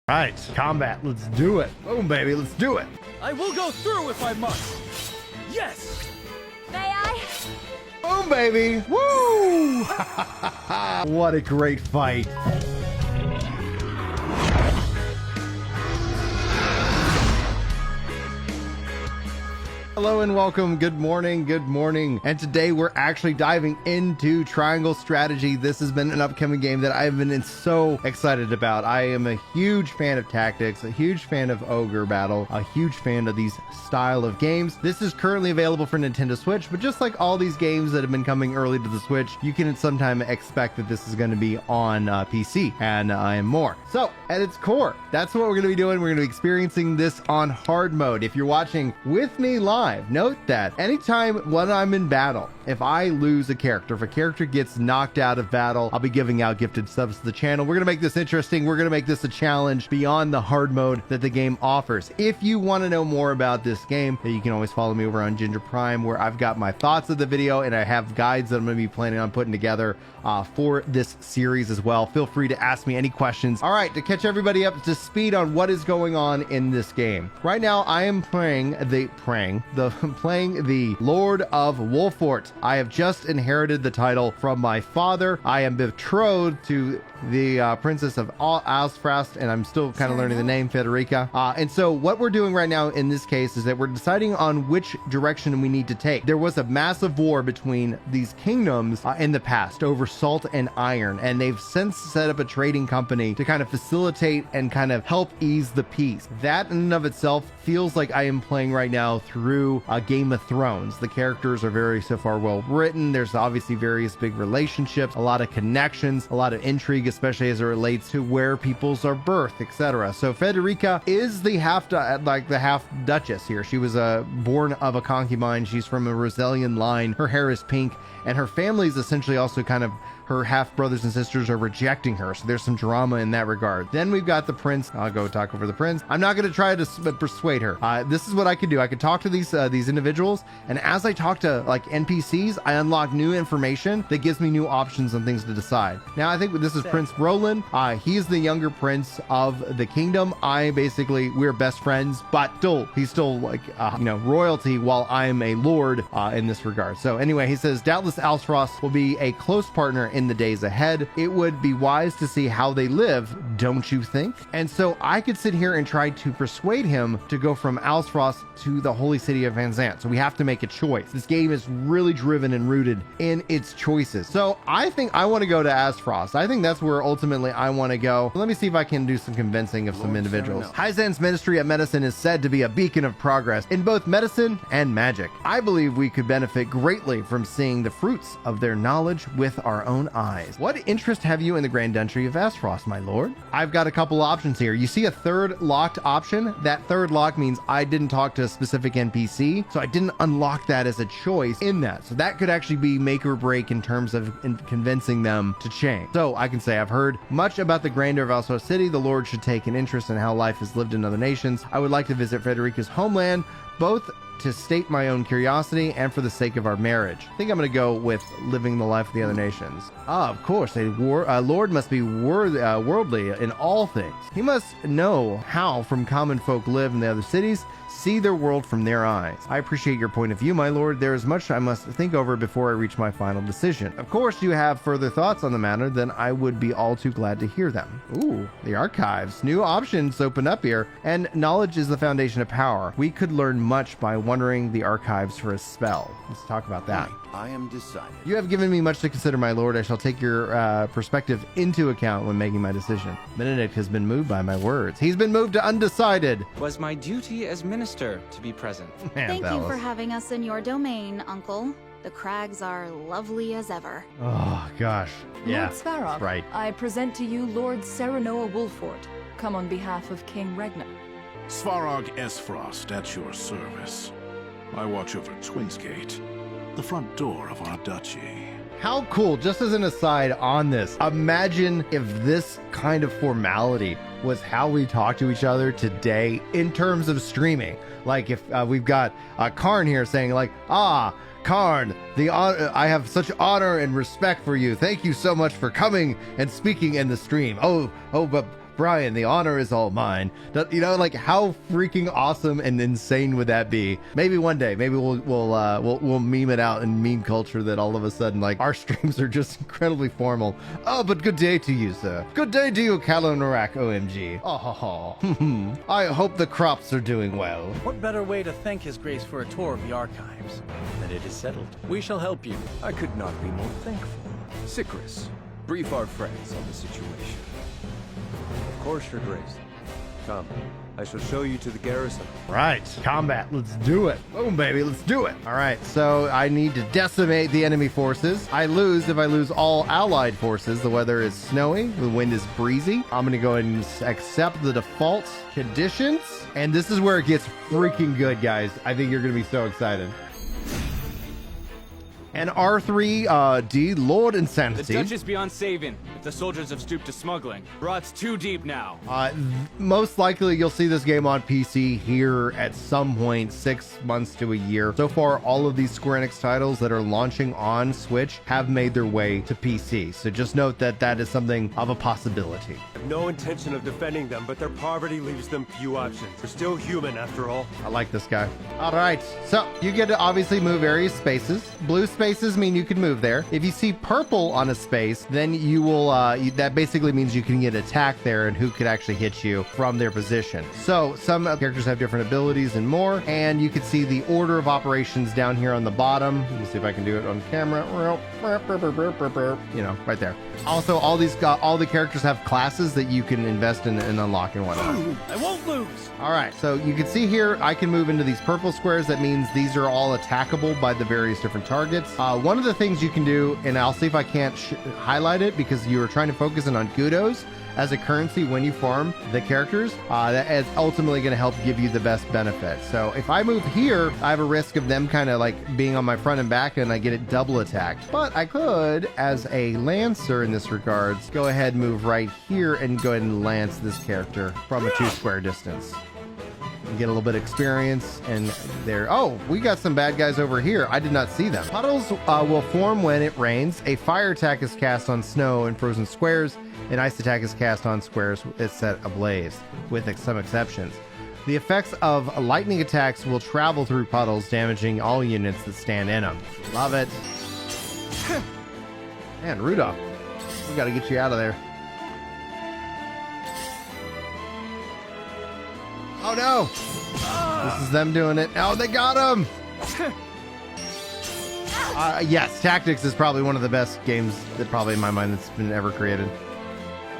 Right, combat, let's do it. Boom, baby, let's do it. I will go through if I must. Yes! May I? Boom, baby. Woo! What a great fight. Hello and welcome. Good morning. Good morning. And today we're actually diving into Triangle Strategy. This has been an upcoming game that I've been so excited about. I am a huge fan of tactics, a huge fan of Ogre Battle, a huge fan of these style of games. This is currently available for Nintendo Switch, but just like all these games that have been coming early to the Switch, you can sometime expect that this is going to be on PC and more. So at its core, that's what we're going to be doing. We're going to be experiencing this on hard mode. If you're watching with me live, note that anytime when I'm in battle, if I lose a character, if a character gets knocked out of battle, I'll be giving out gifted subs to the channel. We're going to make this interesting. We're going to make this a challenge beyond the hard mode that the game offers. If you want to know more about this game, you can always follow me over on Ginger Prime, where I've got my thoughts of the video and I have guides that I'm going to be planning on putting together for this series as well. Feel free to ask me any questions. All right, to catch everybody up to speed on what is going on in this game. Right now, I am playing the Lord of Wolfort. I have just inherited the title from my father. I am betrothed to the Princess of Alsfrast, and I'm still kind of learning the name, Federica. And so what we're doing right now in this case is that we're deciding on which direction we need to take. There was a massive war between these kingdoms in the past over salt and iron, and they've since set up a trading company to kind of facilitate and kind of help ease the peace. That in and of itself feels like I am playing right now through Game of Thrones. The characters are very so far well written. There's obviously various big relationships, a lot of connections, a lot of intrigue, especially as it relates to where peoples are birthed, etc. So Federica is the half duchess here. She was born of a concubine. She's from a Rosalian line. Her hair is pink, and her family is essentially also kind of her half brothers and sisters are rejecting her. So there's some drama in that regard. Then we've got the prince. I'll go talk over the prince. I'm not going to try to persuade her. This is what I could do. I could talk to these individuals. And as I talk to like NPCs, I unlock new information that gives me new options on things to decide. Now, I think this is Prince Roland. He's the younger prince of the kingdom. We're best friends, but he's still like, royalty while I'm a lord in this regard. So anyway, he says, doubtless Alsfrost will be a close partner in the days ahead. It would be wise to see how they live, don't you think? And so I could sit here and try to persuade him to go from Alsfrost to the holy city of Van Zant. So we have to make a choice. This game is really driven and rooted in its choices. So I think I want to go to Alsfrost. I think that's where ultimately I want to go. Let me see if I can do some convincing of some individuals. Hyzan's Ministry of Medicine is said to be a beacon of progress in both medicine and magic. I believe we could benefit greatly from seeing the fruits of their knowledge with our own eyes. What interest have you in the Grand Duchy of Alsfrost, my lord? I've got a couple options here. You see a third locked option? That third lock means I didn't talk to a specific NPC, so I didn't unlock that as a choice in that. So that could actually be make or break in terms of convincing them to change. So I can say I've heard much about the grandeur of Alsfrost City. The lord should take an interest in how life is lived in other nations. I would like to visit Frederica's homeland, both to state my own curiosity and for the sake of our marriage. I think I'm going to go with living the life of the other nations. Of course, a lord must be worldly in all things. He must know how from common folk live in the other cities, see their world from their eyes. I appreciate your point of view, my lord. There is much I must think over before I reach my final decision. Of course, you have further thoughts on the matter, then I would be all too glad to hear them. Ooh, the archives. New options open up here, and knowledge is the foundation of power. We could learn much by wandering the archives for a spell. Let's talk about that. I am decided. You have given me much to consider, my lord. I shall take your perspective into account when making my decision. Benedict has been moved by my words. He's been moved to undecided. Was my duty as minister to be present. Thank you for having us in your domain, Uncle. The crags are lovely as ever. Oh, gosh. Yeah, Lord Svarog, right. I present to you Lord Serenoa Wolfort, come on behalf of King Regner. Svarog Esfrost at your service. I watch over Twinsgate, the front door of our duchy. How cool, just as an aside on this, imagine if this kind of formality was how we talk to each other today in terms of streaming. Like if we've got Karn here saying like, Karn, I have such honor and respect for you. Thank you so much for coming and speaking in the stream. But Brian, the honor is all mine. You know, like how freaking awesome and insane would that be? Maybe one day, maybe we'll meme it out in meme culture that all of a sudden, like, our streams are just incredibly formal. Oh, but good day to you, sir. Good day to you, Kalanorak, OMG. Oh, ho, ho. I hope the crops are doing well. What better way to thank His Grace for a tour of the archives? Then it is settled. We shall help you. I could not be more thankful. Sicris, brief our friends on the situation. Of course, Your Grace. Come, I shall show you to the garrison. Right, combat, let's do it. Boom, baby, let's do it. All right, so I need to decimate the enemy forces. I lose if I lose all allied forces. The weather is snowy, the wind is breezy. I'm gonna go ahead and accept the default conditions. And this is where it gets freaking good, guys. I think you're gonna be so excited. And R3D, Lord Insanity. The Dutch is beyond saving if the soldiers have stooped to smuggling. Rot's too deep now. Most likely you'll see this game on PC here at some point, 6 months to a year. So far, all of these Square Enix titles that are launching on Switch have made their way to PC. So just note that that is something of a possibility. I have no intention of defending them, but their poverty leaves them few options. They're still human after all. I like this guy. All right, so you get to obviously move various spaces. Blue spaces mean you can move there. If you see purple on a space, then you will, that basically means you can get attacked there and who could actually hit you from their position. So some characters have different abilities and more, and you can see the order of operations down here on the bottom. Let me see if I can do it on camera. You know, right there. Also, all the characters have classes that you can invest in and unlock and whatnot. I won't lose. All right, so you can see here, I can move into these purple squares. That means these are all attackable by the various different targets. One of the things you can do, and I'll see if I can't highlight it because you were trying to focus in on kudos as a currency when you farm the characters. That is ultimately going to help give you the best benefit. So if I move here, I have a risk of them kind of like being on my front and back and I get it double attacked. But I could, as a lancer in this regards, go ahead and move right here and go ahead and lance this character from a 2 square distance. Get a little bit of experience, and there. Oh, we got some bad guys over here. I did not see them. Puddles will form when it rains. A fire attack is cast on snow and frozen squares. An ice attack is cast on squares it's set ablaze, with some exceptions. The effects of lightning attacks will travel through puddles, damaging all units that stand in them. Love it. Man, Rudolph, we got to get you out of there. Oh no! This is them doing it. Oh, they got him! Yes, Tactics is probably one of the best games that probably in my mind that's been ever created.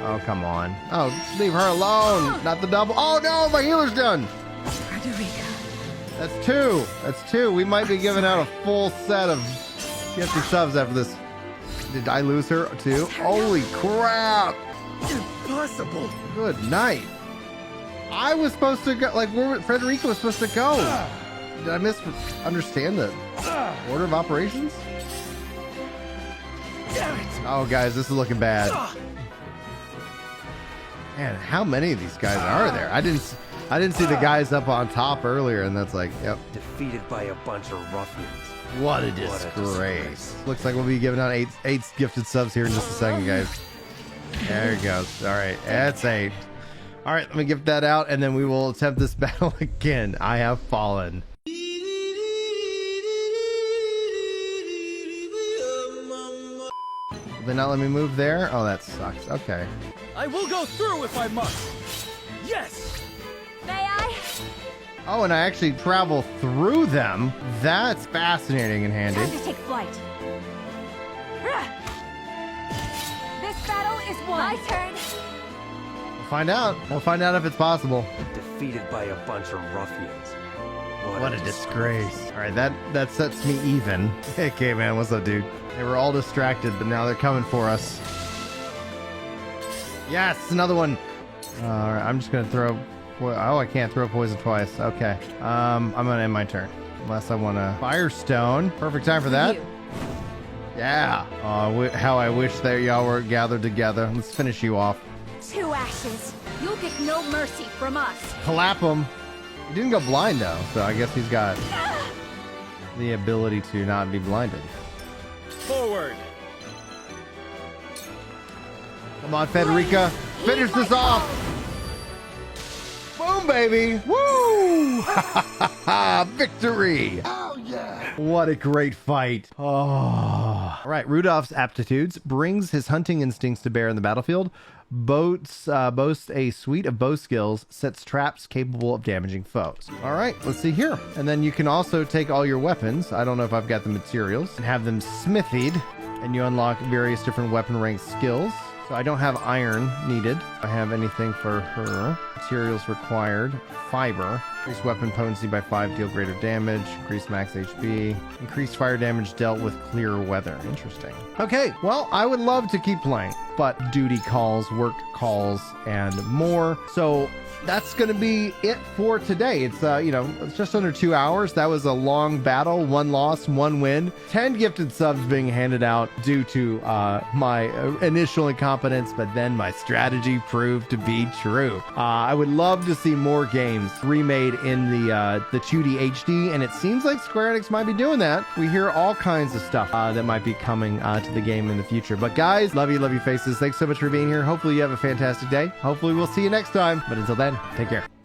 Oh, come on. Oh, leave her alone! Not the double. Oh no, my healer's done! That's 2. That's 2. We might be giving out a full set of gifted subs after this. Did I lose her too? Holy crap! Impossible. Good night. I was supposed to go, like, where Frederica was supposed to go. Did I misunderstand the order of operations? Damn it. Oh, guys, this is looking bad. Man, how many of these guys are there? I didn't see the guys up on top earlier, and that's like, yep. Defeated by a bunch of ruffians. What a disgrace. Looks like we'll be giving out eight gifted subs here in just a second, guys. There it goes. All right, that's 8. All right, let me gift that out, and then we will attempt this battle again. I have fallen. Will they not let me move there? Oh, that sucks. Okay. I will go through if I must. Yes. May I? Oh, and I actually travel through them. That's fascinating and handy. Time to take flight. This battle is won. My turn. We'll find out. We'll find out if it's possible. Defeated by a bunch of ruffians. What a disgrace. All right, that sets me even. Hey, K-Man, what's up, dude? They were all distracted, but now they're coming for us. Yes, another one. All right, I'm just going to throw... Oh, I can't throw poison twice. Okay. I'm going to end my turn. Unless I want to... Firestone. Perfect time for that. Yeah. How I wish that y'all were gathered together. Let's finish you off. 2 ashes. You'll get no mercy from us. Clap him. He didn't go blind, though, so I guess he's got the ability to not be blinded. Forward. Come on, Federica. Finish this off. Boom, baby. Woo! Victory. Oh, yeah. What a great fight. Oh. All right. Rudolph's aptitudes brings his hunting instincts to bear in the battlefield. Boasts a suite of bow skills, sets traps capable of damaging foes. All right, let's see here. And then you can also take all your weapons. I don't know if I've got the materials, and have them smithied, and you unlock various different weapon rank skills. So I don't have iron needed. I have anything for her. Materials required. Fiber. Increase weapon potency by 5, deal greater damage. Increase max HP. Increase fire damage dealt with clear weather. Interesting. Okay, well, I would love to keep playing, but duty calls, work calls, and more. So that's going to be it for today. It's, it's just under 2 hours. That was a long battle. 1 loss, 1 win. 10 gifted subs being handed out due to my initial incompetence, but then my strategy proved to be true. I would love to see more games remade in the 2D HD, and it seems like Square Enix might be doing that. We hear all kinds of stuff that might be coming to the game in the future. But guys, love you faces. Thanks so much for being here. Hopefully you have a fantastic day. Hopefully we'll see you next time. But until then, take care.